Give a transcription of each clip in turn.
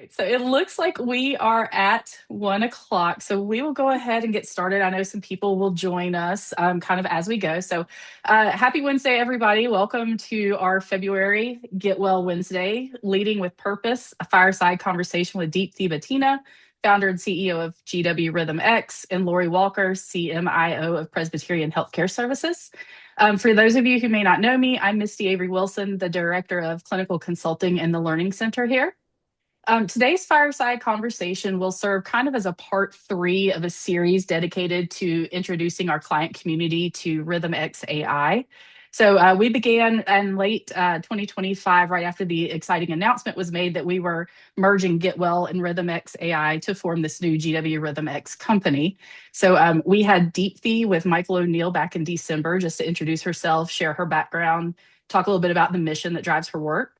So it looks like we are at 1 o'clock. So we will go ahead and get started. I know some people will join us kind of as we go. So happy Wednesday, everybody. Welcome to our February Get Well Wednesday, Leading with Purpose, a fireside conversation with Deepthi Bathina, founder and CEO of GW RhythmX, and Lori Walker, CMIO of Presbyterian Healthcare Services. For those of you who may not know me, I'm Misty Avery Wilson, the Director of Clinical Consulting in the Learning Center here. Today's fireside conversation will serve kind of as a part three of a series dedicated to introducing our client community to RhythmX AI. So we began in late 2025, right after the exciting announcement was made that we were merging GetWell and RhythmX AI to form this new GW RhythmX company. So we had Deepthi with Michael O'Neill back in December just to introduce herself, share her background, talk a little bit about the mission that drives her work.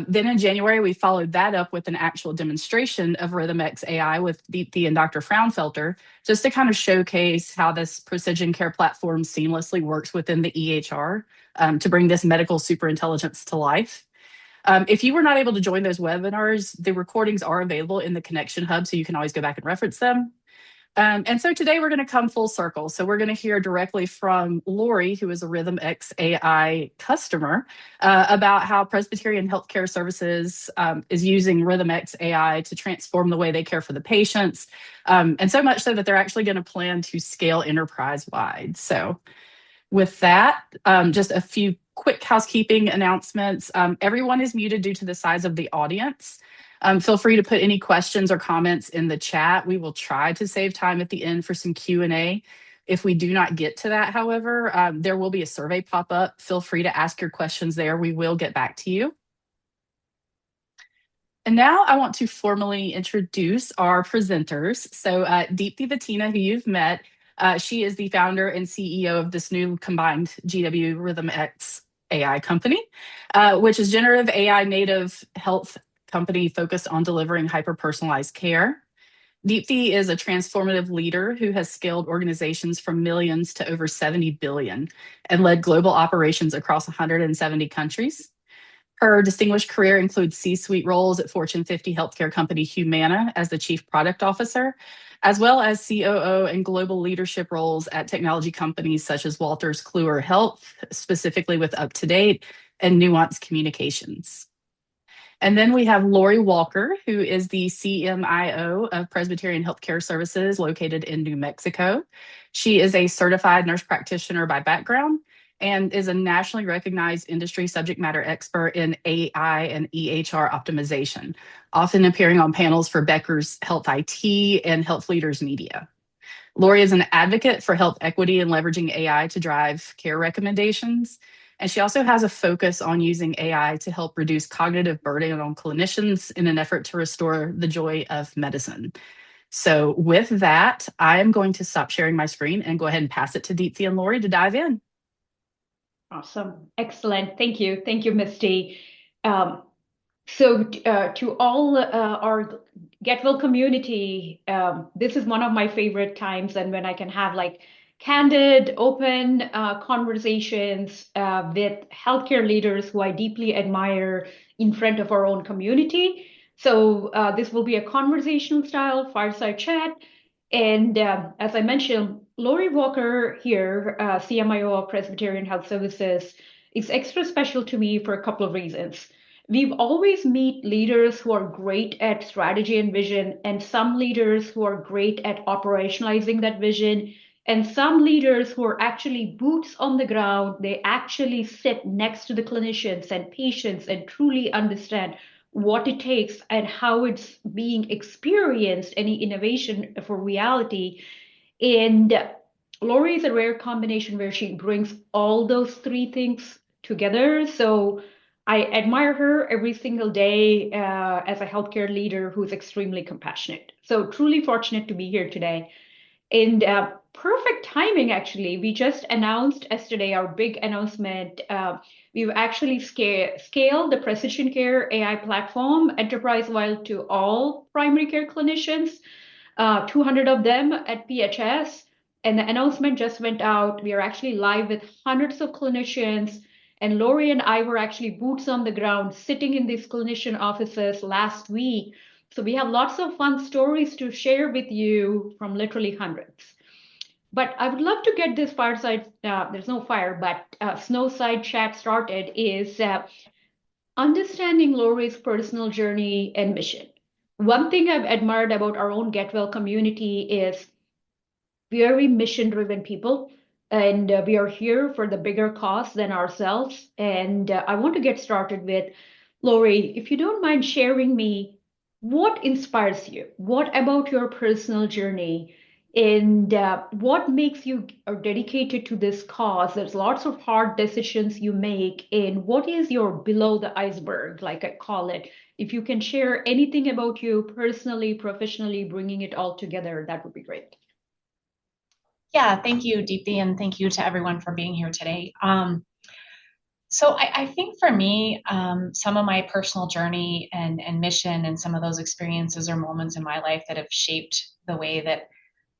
Then in January, we followed that up with an actual demonstration of RhythmX AI with Deepthi and Dr. Fraunfelter, just to kind of showcase how this precision care platform seamlessly works within the EHR to bring this medical superintelligence to life. If you were not able to join those webinars, the recordings are available in the Connection Hub, so you can always go back and reference them. And so today we're going to come full circle. So we're going to hear directly from Lori, who is a RhythmX AI customer, about how Presbyterian Healthcare Services is using RhythmX AI to transform the way they care for the patients, and so much so that they're actually going to plan to scale enterprise-wide. So with that, just a few quick housekeeping announcements. Everyone is muted due to the size of the audience. Feel free to put any questions or comments in the chat. We will try to save time at the end for some Q&A. If we do not get to that, however, there will be a survey pop up. Feel free to ask your questions there. We will get back to you. And now I want to formally introduce our presenters. So Deepthi Bathina, who you've met, she is the founder and CEO of this new combined GW RhythmX AI company, which is generative AI native health company focused on delivering hyper-personalized care. Deepthi is a transformative leader who has scaled organizations from millions to over 70 billion and led global operations across 170 countries. Her distinguished career includes C-suite roles at Fortune 50 healthcare company Humana as the Chief Product Officer, as well as COO and global leadership roles at technology companies such as Wolters Kluwer Health, specifically with UpToDate and Nuance Communications. And then we have Lori Walker, who is the CMIO of Presbyterian Healthcare Services located in New Mexico. She is a certified nurse practitioner by background and is a nationally recognized industry subject matter expert in AI and EHR optimization, often appearing on panels for Becker's Health IT and Health Leaders Media. Lori is an advocate for health equity and leveraging AI to drive care recommendations. And she also has a focus on using AI to help reduce cognitive burden on clinicians in an effort to restore the joy of medicine. So with that, I am going to stop sharing my screen and go ahead and pass it to Deepthi and Lori to dive in. Awesome. Excellent. Thank you. Thank you, Misty. To all our Get Well community, this is one of my favorite times, and when I can have like candid, open conversations with healthcare leaders who I deeply admire in front of our own community. So this will be a conversational style fireside chat. And as I mentioned, Lori Walker here, CMIO of Presbyterian Health Services, is extra special to me for a couple of reasons. We've always meet leaders who are great at strategy and vision, and some leaders who are great at operationalizing that vision, and some leaders who are actually boots on the ground. They actually sit next to the clinicians and patients and truly understand what it takes and how it's being experienced, any innovation for reality. And Lori is a rare combination where she brings all those three things together. So I admire her every single day as a healthcare leader who's extremely compassionate. So truly fortunate to be here today. And perfect timing, actually. We just announced yesterday our big announcement. We've actually scaled the Precision Care AI platform enterprise-wide to all primary care clinicians, 200 of them at PHS. And the announcement just went out. We are actually live with hundreds of clinicians. And Lori and I were actually boots on the ground, sitting in these clinician offices last week. So we have lots of fun stories to share with you from literally hundreds. But I would love to get this fireside, there's no fire, but snowside chat started is understanding Lori's personal journey and mission. One thing I've admired about our own Get Well community is very mission driven people, and we are here for the bigger cause than ourselves. And I want to get started with Lori, if you don't mind sharing me what inspires you, what about your personal journey, and what makes you are dedicated to this cause. There's lots of hard decisions you make, and what is your below the iceberg, like I call it. If you can share anything about you personally, professionally, bringing it all together, that would be great. Yeah, thank you, Deepthi, and thank you to everyone for being here today. So I think for me, some of my personal journey and mission and some of those experiences or moments in my life that have shaped the way that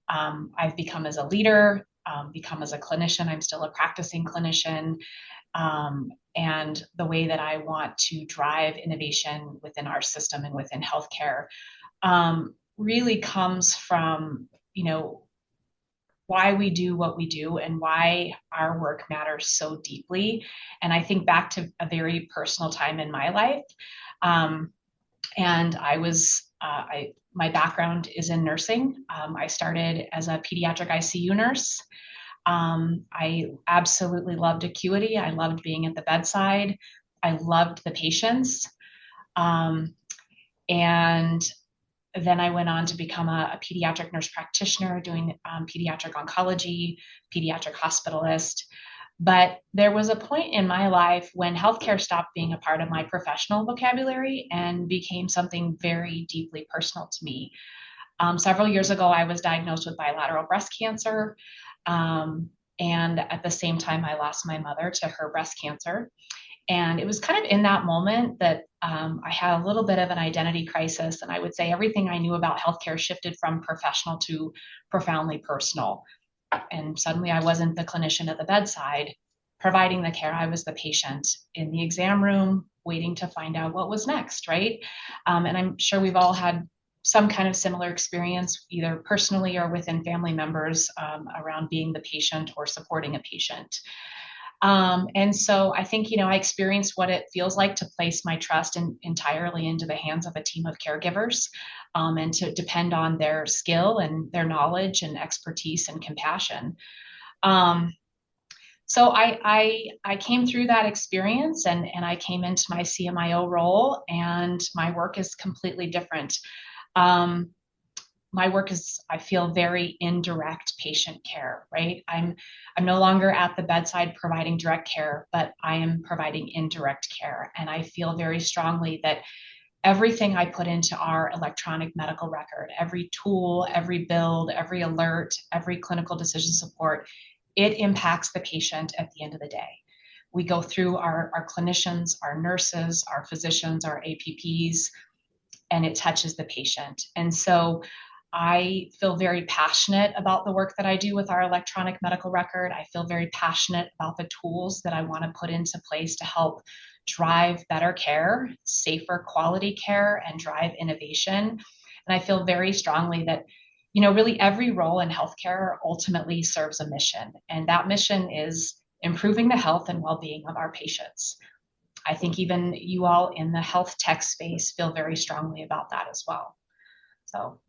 I've become as a leader, become as a clinician. I'm still a practicing clinician, and the way that I want to drive innovation within our system and within healthcare really comes from, why we do what we do and why our work matters so deeply. And I think back to a very personal time in my life. And my background is in nursing. I started as a pediatric ICU nurse. I absolutely loved acuity. I loved being at the bedside. I loved the patients. And then I went on to become a pediatric nurse practitioner doing pediatric oncology, pediatric hospitalist. But there was a point in my life when healthcare stopped being a part of my professional vocabulary and became something very deeply personal to me. Several years ago, I was diagnosed with bilateral breast cancer. And at the same time, I lost my mother to her breast cancer. And it was kind of in that moment that I had a little bit of an identity crisis. And I would say everything I knew about healthcare shifted from professional to profoundly personal. And suddenly I wasn't the clinician at the bedside providing the care. I was the patient in the exam room waiting to find out what was next, right? And I'm sure we've all had some kind of similar experience, either personally or within family members, around being the patient or supporting a patient. And so I think, I experienced what it feels like to place my trust entirely into the hands of a team of caregivers, and to depend on their skill and their knowledge and expertise and compassion. So I came through that experience, and I came into my CMIO role, and my work is completely different. My work is, I feel, very indirect patient care, right? I'm no longer at the bedside providing direct care, but I am providing indirect care. And I feel very strongly that everything I put into our electronic medical record, every tool, every build, every alert, every clinical decision support, it impacts the patient at the end of the day. We go through our clinicians, our nurses, our physicians, our APPs, and it touches the patient. And so I feel very passionate about the work that I do with our electronic medical record. I feel very passionate about the tools that I want to put into place to help drive better care, safer quality care, and drive innovation. And I feel very strongly that, really every role in healthcare ultimately serves a mission. And that mission is improving the health and well-being of our patients. I think even you all in the health tech space feel very strongly about that as well. So.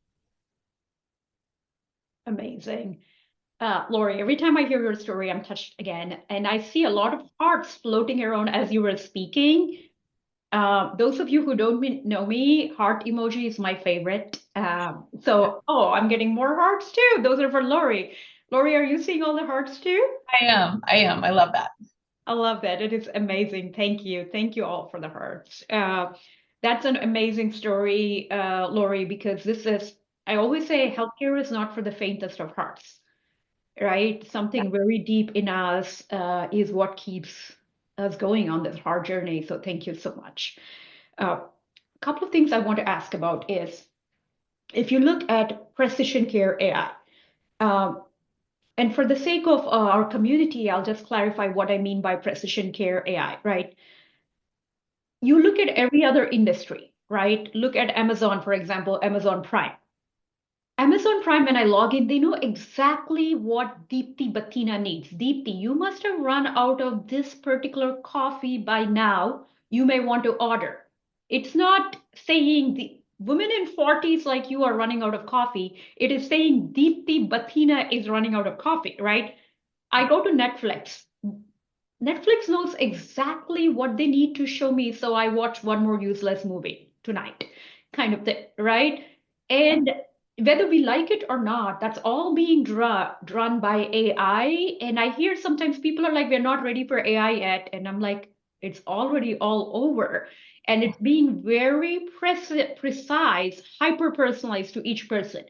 Amazing. Lori, every time I hear your story, I'm touched again. And I see a lot of hearts floating around as you were speaking. Those of you who don't know me, heart emoji is my favorite. I'm getting more hearts too. Those are for Lori. Lori, are you seeing all the hearts too? I am. I love that. I love that. It is amazing. Thank you. Thank you all for the hearts. That's an amazing story, Lori, because I always say healthcare is not for the faintest of hearts, right? Something very deep in us is what keeps us going on this hard journey. So thank you so much. A couple of things I want to ask about is if you look at precision care AI, And for the sake of our community, I'll just clarify what I mean by precision care AI, right? You look at every other industry, right? Look at Amazon, for example, Amazon Prime. Amazon Prime, when I log in, they know exactly what Deepthi Bathina needs. Deepthi, you must have run out of this particular coffee by now. You may want to order. It's not saying the women in 40s like you are running out of coffee. It is saying Deepthi Bathina is running out of coffee, right? I go to Netflix. Netflix knows exactly what they need to show me, so I watch one more useless movie tonight, kind of thing, right? And whether we like it or not, that's all being drawn by AI. And I hear sometimes people are like, we're not ready for AI yet. And I'm like, it's already all over. And it's being very precise, hyper personalized to each person.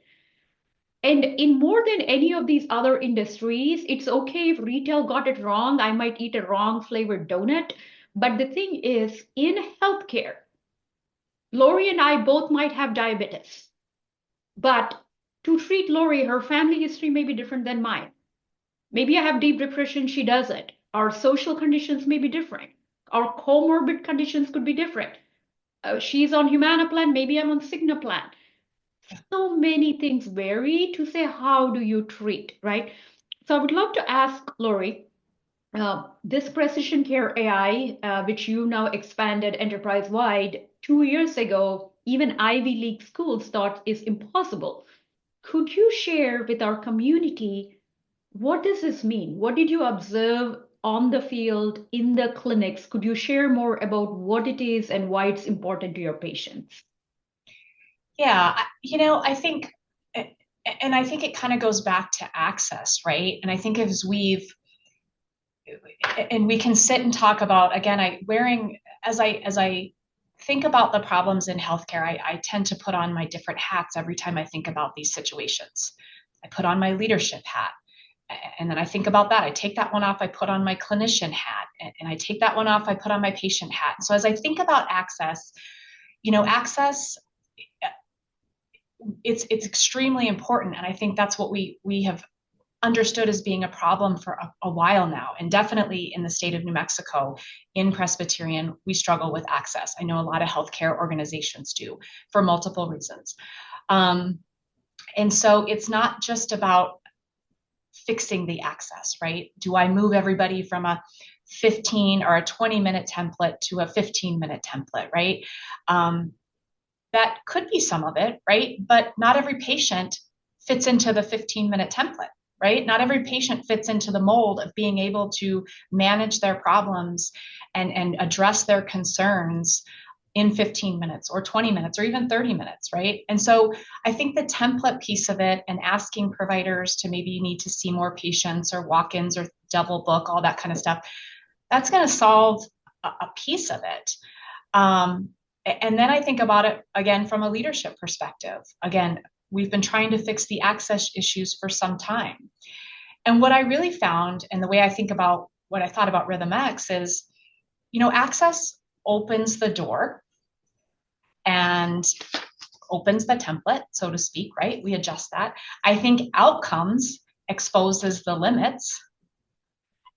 And in more than any of these other industries, it's okay if retail got it wrong. I might eat a wrong flavored donut. But the thing is, in healthcare, Lori and I both might have diabetes. But to treat Lori, her family history may be different than mine. Maybe I have deep depression, she doesn't. Our social conditions may be different. Our comorbid conditions could be different. She's on Humana plan, maybe I'm on Cigna plan. So many things vary to say how do you treat, right? So I would love to ask Lori, this precision care AI, which you now expanded enterprise wide 2 years ago, even Ivy League schools thought is impossible. Could you share with our community what does this mean? What did you observe on the field in the clinics? Could you share more about what it is and why it's important to your patients? Yeah, I think, and I think it kind of goes back to access, right? And I think and we can sit and talk about, again, as I think about the problems in healthcare, I tend to put on my different hats every time I think about these situations. I put on my leadership hat. And then I think about that. I take that one off, I put on my clinician hat. And I take that one off, I put on my patient hat. So as I think about access, access, it's extremely important. And I think that's what we have understood as being a problem for a while now. And definitely in the state of New Mexico, in Presbyterian, we struggle with access. I know a lot of healthcare organizations do for multiple reasons. And so it's not just about fixing the access, right? Do I move everybody from a 15 or a 20-minute template to a 15-minute template, right? That could be some of it, right? But not every patient fits into the 15-minute template, right? Not every patient fits into the mold of being able to manage their problems and address their concerns in 15 minutes or 20 minutes or even 30 minutes, right? And so I think the template piece of it and asking providers to maybe need to see more patients or walk-ins or double book, all that kind of stuff, that's going to solve a piece of it. And then I think about it again from a leadership perspective. Again, we've been trying to fix the access issues for some time. And what I really found, and the way I think about what I thought about RhythmX is, access opens the door and opens the template, so to speak, right? We adjust that. I think outcomes exposes the limits.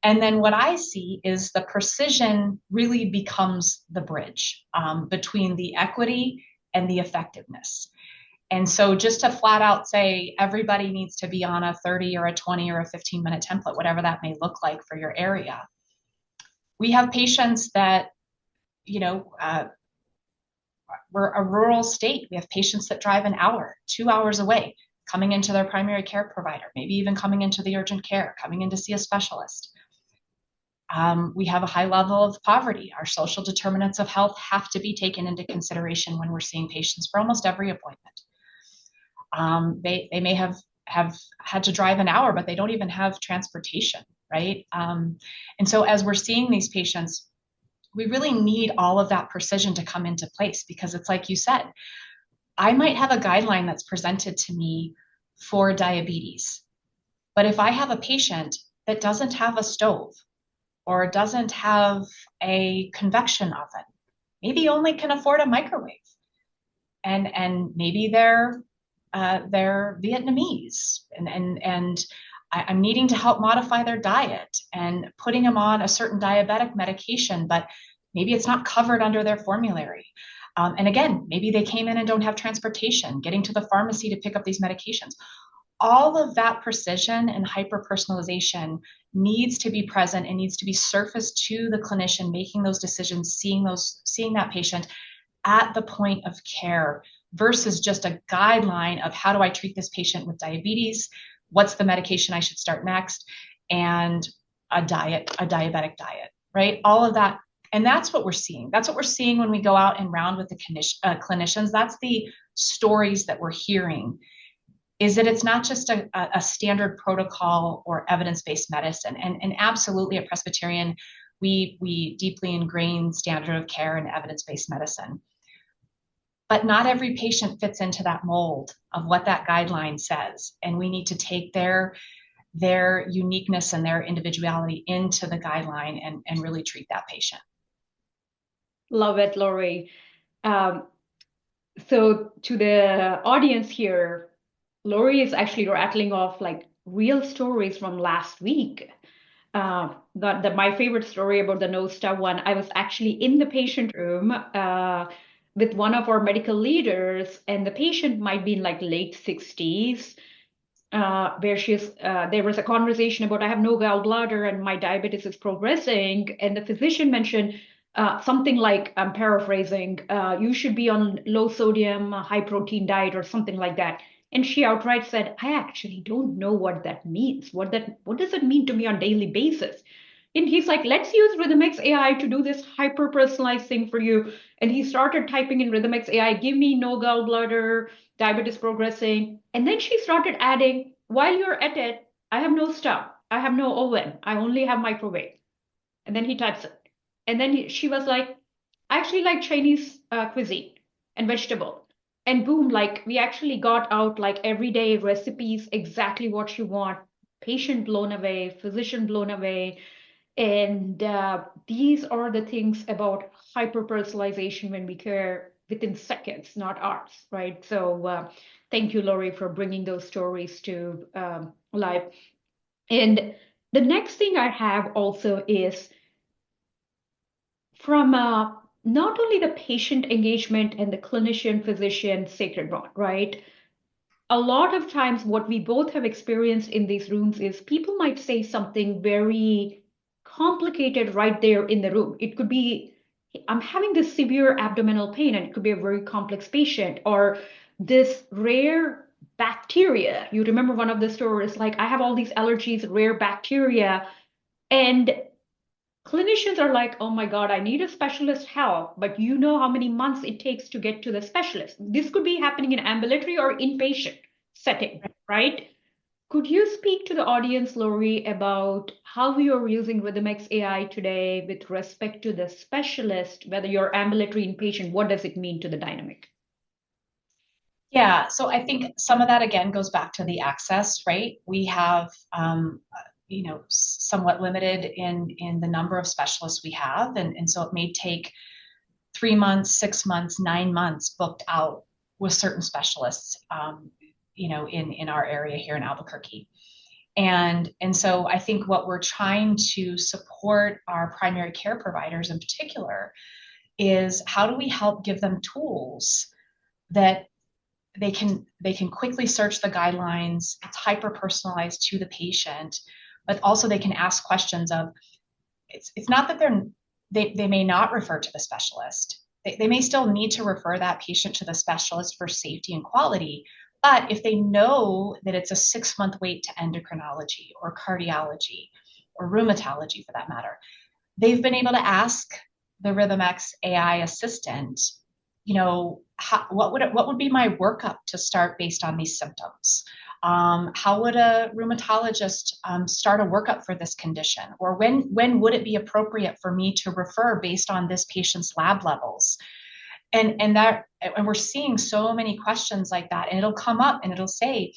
And then what I see is the precision really becomes the bridge between the equity and the effectiveness. And so just to flat out say everybody needs to be on a 30 or a 20 or a 15-minute template, whatever that may look like for your area. We have patients that, we're a rural state. We have patients that drive an hour, 2 hours away, coming into their primary care provider, maybe even coming into the urgent care, coming in to see a specialist. We have a high level of poverty. Our social determinants of health have to be taken into consideration when we're seeing patients for almost every appointment. They may have had to drive an hour, but they don't even have transportation, right? And so as we're seeing these patients, we really need all of that precision to come into place because it's like you said, I might have a guideline that's presented to me for diabetes, but if I have a patient that doesn't have a stove or doesn't have a convection oven, maybe only can afford a microwave, and maybe they're Vietnamese, and I'm needing to help modify their diet and putting them on a certain diabetic medication, but maybe it's not covered under their formulary. And again, maybe they came in and don't have transportation, getting to the pharmacy to pick up these medications. All of that precision and hyper-personalization needs to be present and needs to be surfaced to the clinician making those decisions, seeing that patient at the point of care versus just a guideline of how do I treat this patient with diabetes, what's the medication I should start next, and a diabetic diet, right? All of that. And that's what we're seeing. That's what we're seeing when we go out and round with the clinicians. That's the stories that we're hearing, is that it's not just a standard protocol or evidence-based medicine. And absolutely at Presbyterian, we deeply ingrain standard of care and evidence-based medicine. But not every patient fits into that mold of what that guideline says. And we need to take their uniqueness and their individuality into the guideline and really treat that patient. Love it, Lori. So to the audience here, Lori is actually rattling off like real stories from last week. My favorite story about the nose stuff one, I was actually in the patient room with one of our medical leaders, and the patient might be in like late 60s, where there was a conversation about I have no gallbladder and my diabetes is progressing, and the physician mentioned something like, I'm paraphrasing, you should be on low sodium, high protein diet or something like that. And she outright said, I actually don't know what that means. What does it mean to me on daily basis? And he's like, let's use RhythmX AI to do this hyper-personalized thing for you. And he started typing in RhythmX AI, give me no gallbladder, diabetes progressing. And then she started adding, while you're at it, I have no stove, I have no oven, I only have microwave. And then he types it. And then she was like, I actually like Chinese cuisine and vegetable. And boom, like we actually got out like everyday recipes, exactly what you want. Patient blown away, physician blown away. And these are the things about hyper personalization when we care within seconds, not hours, right? So thank you, Lori, for bringing those stories to life. And the next thing I have also is from not only the patient engagement and the clinician physician sacred bond, right? A lot of times, what we both have experienced in these rooms is people might say something very complicated right there in the room. It could be, I'm having this severe abdominal pain, and it could be a very complex patient, or this rare bacteria. You remember one of the stories, like, I have all these allergies, rare bacteria. And clinicians are like, oh my God, I need a specialist help, but you know how many months it takes to get to the specialist. This could be happening in ambulatory or inpatient setting, right? Could you speak to the audience, Lori, about how you're using RhythmX AI today with respect to the specialist, whether you're ambulatory, inpatient, what does it mean to the dynamic? Yeah, so I think some of that again goes back to the access, right? We have somewhat limited in the number of specialists we have. And so it may take 3 months, 6 months, 9 months booked out with certain specialists, in our area here in Albuquerque. And so I think what we're trying to support our primary care providers in particular is how do we help give them tools that they can quickly search the guidelines, it's hyper personalized to the patient, but also they can ask questions of, it's not that they may not refer to the specialist. They may still need to refer that patient to the specialist for safety and quality, but if they know that it's a 6-month wait to endocrinology or cardiology or rheumatology for that matter, they've been able to ask the RhythmX AI assistant, what would be my workup to start based on these symptoms? How would a rheumatologist start a workup for this condition? Or when would it be appropriate for me to refer based on this patient's lab levels? And we're seeing so many questions like that, and it'll come up and it'll say,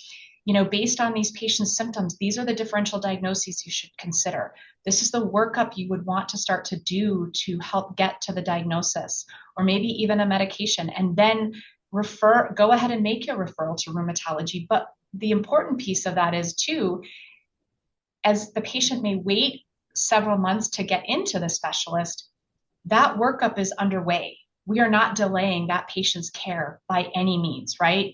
based on these patients' symptoms, these are the differential diagnoses you should consider. This is the workup you would want to start to do to help get to the diagnosis, or maybe even a medication, and then go ahead and make your referral to rheumatology. But the important piece of that is too, as the patient may wait several months to get into the specialist, that workup is underway. We are not delaying that patient's care by any means, right?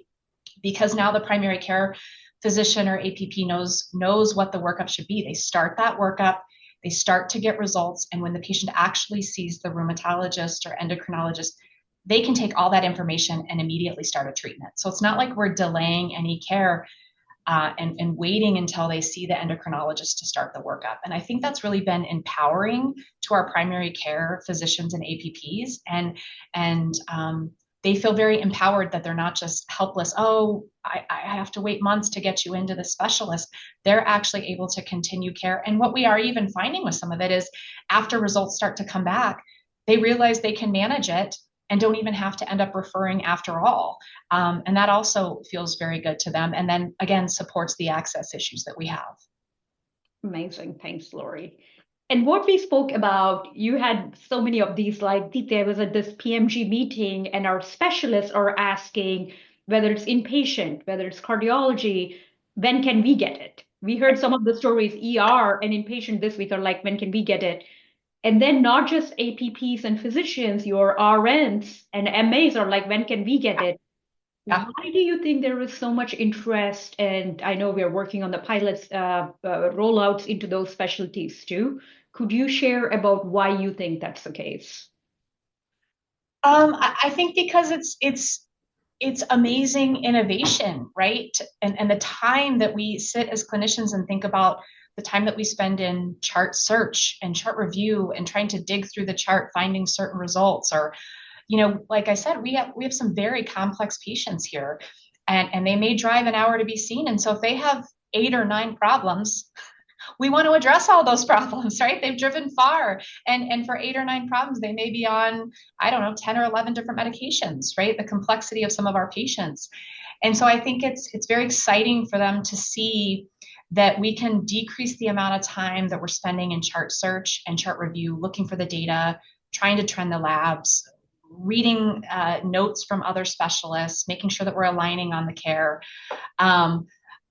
Because now the primary care physician or APP knows what the workup should be. They start that workup, they start to get results, and when the patient actually sees the rheumatologist or endocrinologist, they can take all that information and immediately start a treatment. So it's not like we're delaying any care and waiting until they see the endocrinologist to start the workup. And I think that's really been empowering to our primary care physicians and APPs. And they feel very empowered that they're not just helpless. Oh, I have to wait months to get you into the specialist. They're actually able to continue care. And what we are even finding with some of it is after results start to come back, they realize they can manage it and don't even have to end up referring after all. And that also feels very good to them. And then again, supports the access issues that we have. Amazing. Thanks, Lori. And what we spoke about, you had so many of these, like there was at this PMG meeting and our specialists are asking whether it's inpatient, whether it's cardiology, when can we get it? We heard some of the stories, ER and inpatient this week are like, when can we get it? And then not just APPs and physicians, your RNs and MAs are like, when can we get it? Yeah. Why do you think there is so much interest? And I know we're working on the pilots rollouts into those specialties too. Could you share about why you think that's the case? I think because it's amazing innovation, right? And the time that we sit as clinicians and think about the time that we spend in chart search and chart review and trying to dig through the chart, finding certain results, or, like I said, we have some very complex patients here, and they may drive an hour to be seen. And so if they have 8 or 9 problems, we want to address all those problems, right? They've driven far, and for 8 or 9 problems, they may be on, I don't know, 10 or 11 different medications, right? The complexity of some of our patients. And so I think it's very exciting for them to see that we can decrease the amount of time that we're spending in chart search and chart review, looking for the data, trying to trend the labs, reading notes from other specialists, making sure that we're aligning on the care.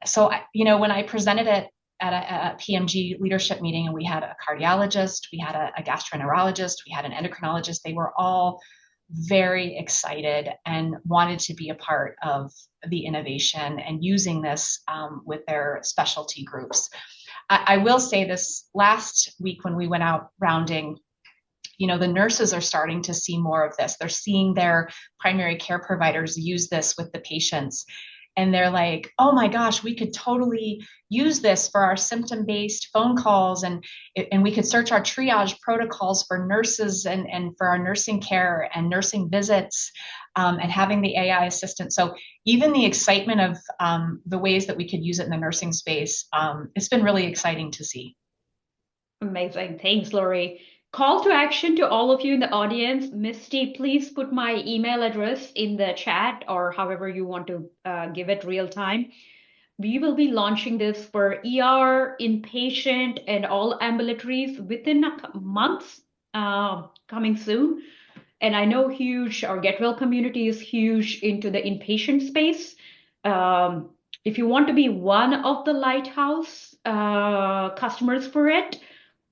So, when I presented it at a PMG leadership meeting, and we had a cardiologist, we had a gastroenterologist, we had an endocrinologist, they were all very excited and wanted to be a part of the innovation and using this with their specialty groups. I will say this last week when we went out rounding, the nurses are starting to see more of this. They're seeing their primary care providers use this with the patients. And they're like, oh my gosh, we could totally use this for our symptom-based phone calls, and we could search our triage protocols for nurses and for our nursing care and nursing visits, and having the AI assistant. So even the excitement of the ways that we could use it in the nursing space, it's been really exciting to see. Amazing. Thanks, Lori. Call to action to all of you in the audience. Misty, please put my email address in the chat or however you want to give it real time. We will be launching this for ER, inpatient, and all ambulatories within a month, coming soon. And I know our Get Well community is huge into the inpatient space. If you want to be one of the lighthouse customers for it,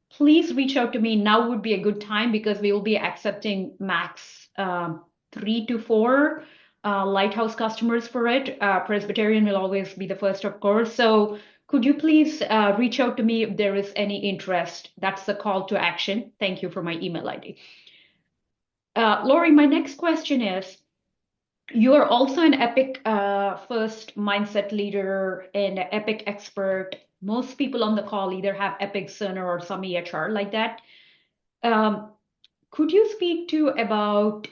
please reach out to me. Now would be a good time because we will be accepting max 3 to 4 lighthouse customers for it. Presbyterian will always be the first, of course. So could you please reach out to me if there is any interest? That's the call to action. Thank you for my email ID. Lori, my next question is, you are also an Epic first mindset leader and Epic expert. Most people on the call either have Epic Cerner or some EHR like that. Could you speak to about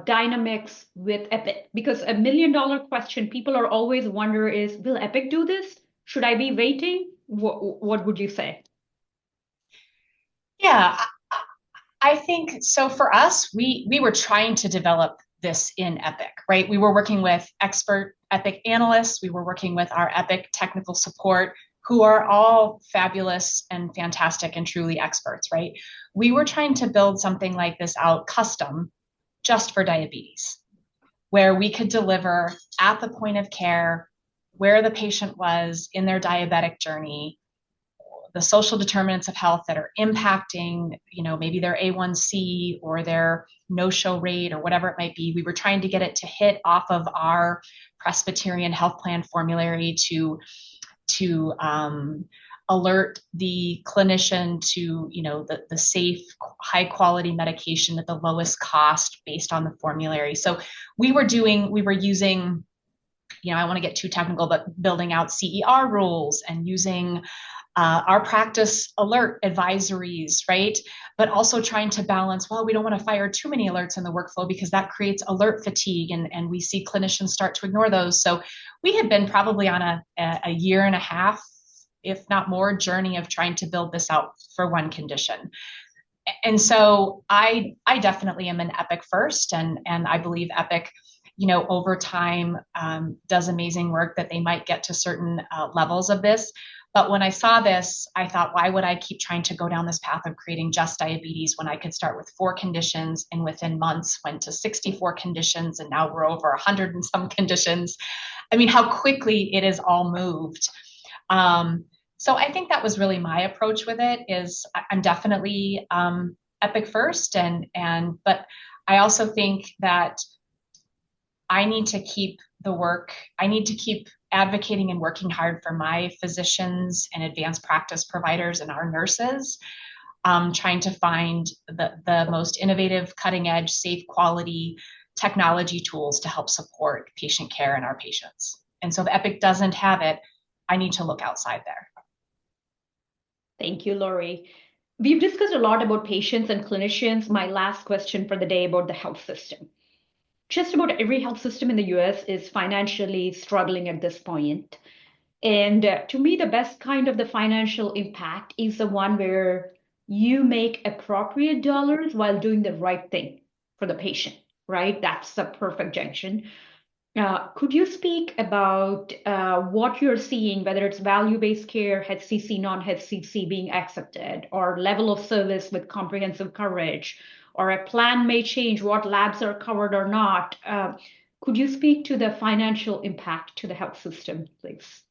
dynamics with Epic? Because $1 million question people are always wonder is, will Epic do this? Should I be waiting? What would you say? Yeah, I think so. For us, we were trying to develop this in Epic, right? We were working with expert Epic analysts. We were working with our Epic technical support, who are all fabulous and fantastic and truly experts, right? We were trying to build something like this out custom just for diabetes, where we could deliver at the point of care where the patient was in their diabetic journey, the social determinants of health that are impacting, maybe their A1C or their no-show rate or whatever it might be. We were trying to get it to hit off of our Presbyterian health plan formulary to alert the clinician to the safe, high quality medication at the lowest cost based on the formulary. So we were using, I don't want to get too technical, but building out CER rules and using our practice alert advisories, right? But also trying to balance, well, we don't want to fire too many alerts in the workflow because that creates alert fatigue, and we see clinicians start to ignore those. So we had been probably on a year and a half, if not more, journey of trying to build this out for one condition. And so I definitely am an Epic first, and I believe Epic, over time does amazing work, that they might get to certain levels of this. But when I saw this, I thought, why would I keep trying to go down this path of creating just diabetes when I could start with 4 conditions and within months went to 64 conditions, and now we're over 100 and some conditions. I mean, how quickly it has all moved. So I think that was really my approach with it. Is I'm definitely Epic first, but I also think that I need to keep the work. I need to keep advocating and working hard for my physicians and advanced practice providers and our nurses, trying to find the most innovative, cutting edge, safe, quality technology tools to help support patient care and our patients. And so if Epic doesn't have it, I need to look outside there. Thank you, Lori. We've discussed a lot about patients and clinicians. My last question for the day about the health system. Just about every health system in the US is financially struggling at this point. And to me, the best kind of the financial impact is the one where you make appropriate dollars while doing the right thing for the patient, right? That's the perfect junction. Could you speak about what you're seeing, whether it's value-based care, HCC, non-HCC being accepted, or level of service with comprehensive coverage, or a plan may change what labs are covered or not? Could you speak to the financial impact to the health system, please?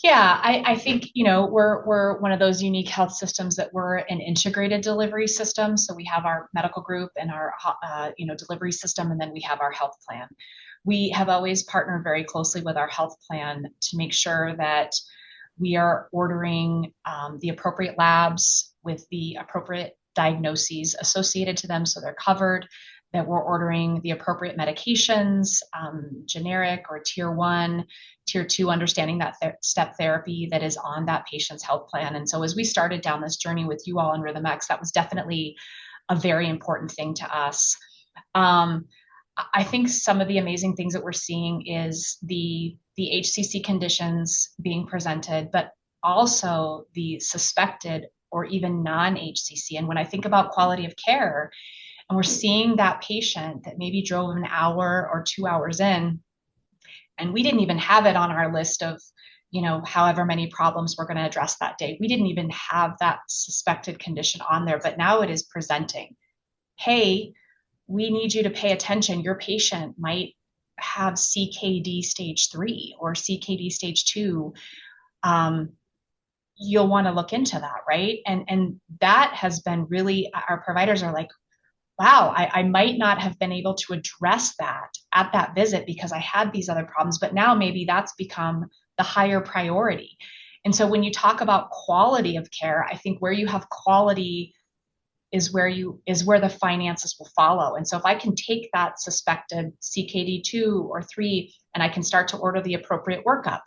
Yeah, I think, we're one of those unique health systems that we're an integrated delivery system. So we have our medical group and our, delivery system, and then we have our health plan. We have always partnered very closely with our health plan to make sure that we are ordering the appropriate labs with the appropriate diagnoses associated to them so they're covered, that we're ordering the appropriate medications, generic or tier 1, tier 2, understanding that step therapy that is on that patient's health plan. And so as we started down this journey with you all in RhythmX, that was definitely a very important thing to us. I think some of the amazing things that we're seeing is the HCC conditions being presented, but also the suspected or even non-HCC. And when I think about quality of care, and we're seeing that patient that maybe drove an hour or 2 hours in, and we didn't even have it on our list of, however many problems we're going to address that day. We didn't even have that suspected condition on there, but now it is presenting. Hey, we need you to pay attention. Your patient might have CKD stage 3 or CKD stage 2. You'll want to look into that, right? And that has been really, our providers are like, wow, I might not have been able to address that at that visit because I had these other problems, but now maybe that's become the higher priority. And so when you talk about quality of care, I think where you have quality is where the finances will follow. And so if I can take that suspected CKD 2 or 3 and I can start to order the appropriate workup,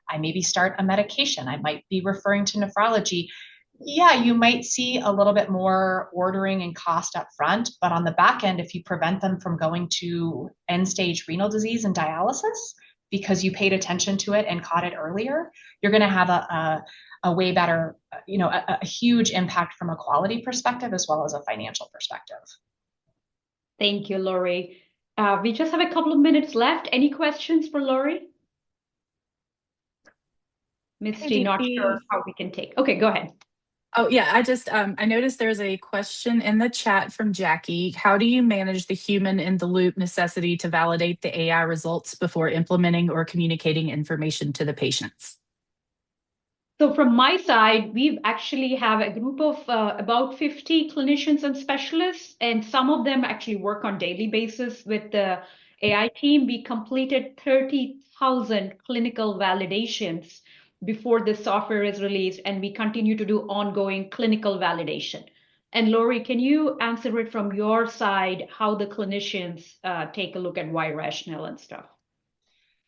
I maybe start a medication, I might be referring to nephrology. Yeah, you might see a little bit more ordering and cost up front, but on the back end, if you prevent them from going to end-stage renal disease and dialysis because you paid attention to it and caught it earlier, you're going to have a way better, a huge impact from a quality perspective as well as a financial perspective. Thank you, Lori. We just have a couple of minutes left. Any questions for Lori? Misty, not sure how we can take. Okay, go ahead. Oh, yeah, I noticed there's a question in the chat from Jackie. How do you manage the human in the loop necessity to validate the AI results before implementing or communicating information to the patients? So from my side, we actually have a group of about 50 clinicians and specialists, and some of them actually work on daily basis with the AI team. We completed 30,000 clinical validations before this software is released, and we continue to do ongoing clinical validation. And Lori, can you answer it from your side, how the clinicians take a look at why rationale and stuff?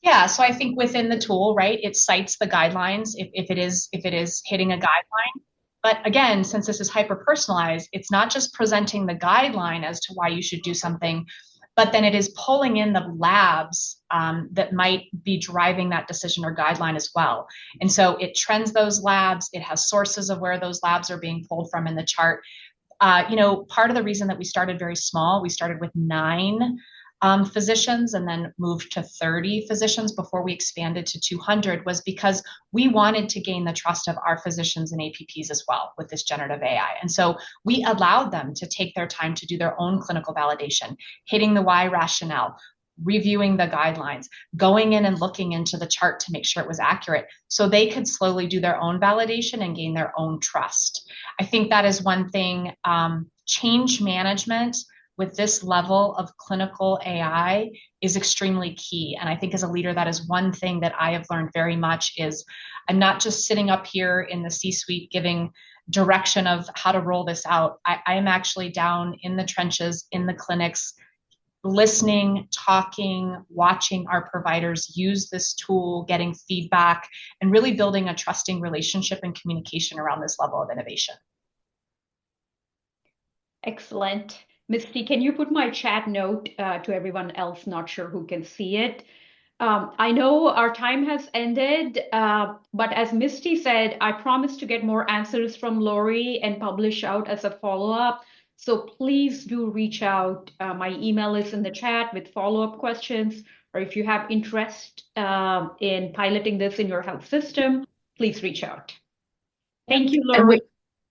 Yeah, so I think within the tool, right, it cites the guidelines if it is hitting a guideline. But again, since this is hyper personalized, it's not just presenting the guideline as to why you should do something, but then it is pulling in the labs that might be driving that decision or guideline as well. And so it trends those labs. It has sources of where those labs are being pulled from in the chart. Part of the reason that we started very small, we started with 9 physicians and then moved to 30 physicians before we expanded to 200 was because we wanted to gain the trust of our physicians and APPs as well with this generative AI. And so we allowed them to take their time to do their own clinical validation, hitting the why rationale, reviewing the guidelines, going in and looking into the chart to make sure it was accurate so they could slowly do their own validation and gain their own trust. I think that is one thing. Change management with this level of clinical AI is extremely key. And I think as a leader, that is one thing that I have learned very much is I'm not just sitting up here in the C-suite giving direction of how to roll this out. I am actually down in the trenches, in the clinics, listening, talking, watching our providers use this tool, getting feedback, and really building a trusting relationship and communication around this level of innovation. Excellent. Misty, can you put my chat note to everyone else not sure who can see it? I know our time has ended, but as Misty said, I promised to get more answers from Lori and publish out as a follow-up. So please do reach out. My email is in the chat with follow-up questions, or if you have interest in piloting this in your health system, please reach out. Thank you, Lori.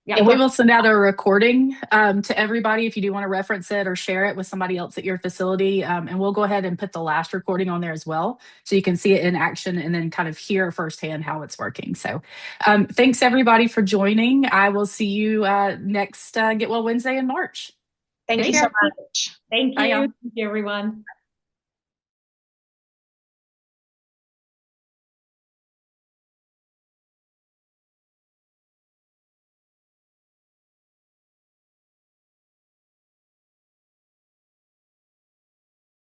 And we will send out a recording to everybody if you do want to reference it or share it with somebody else at your facility. And we'll go ahead and put the last recording on there as well, so you can see it in action and then kind of hear firsthand how it's working. So thanks everybody for joining. I will see you next Get Well Wednesday in March. Thank you so much. Thank you, everyone.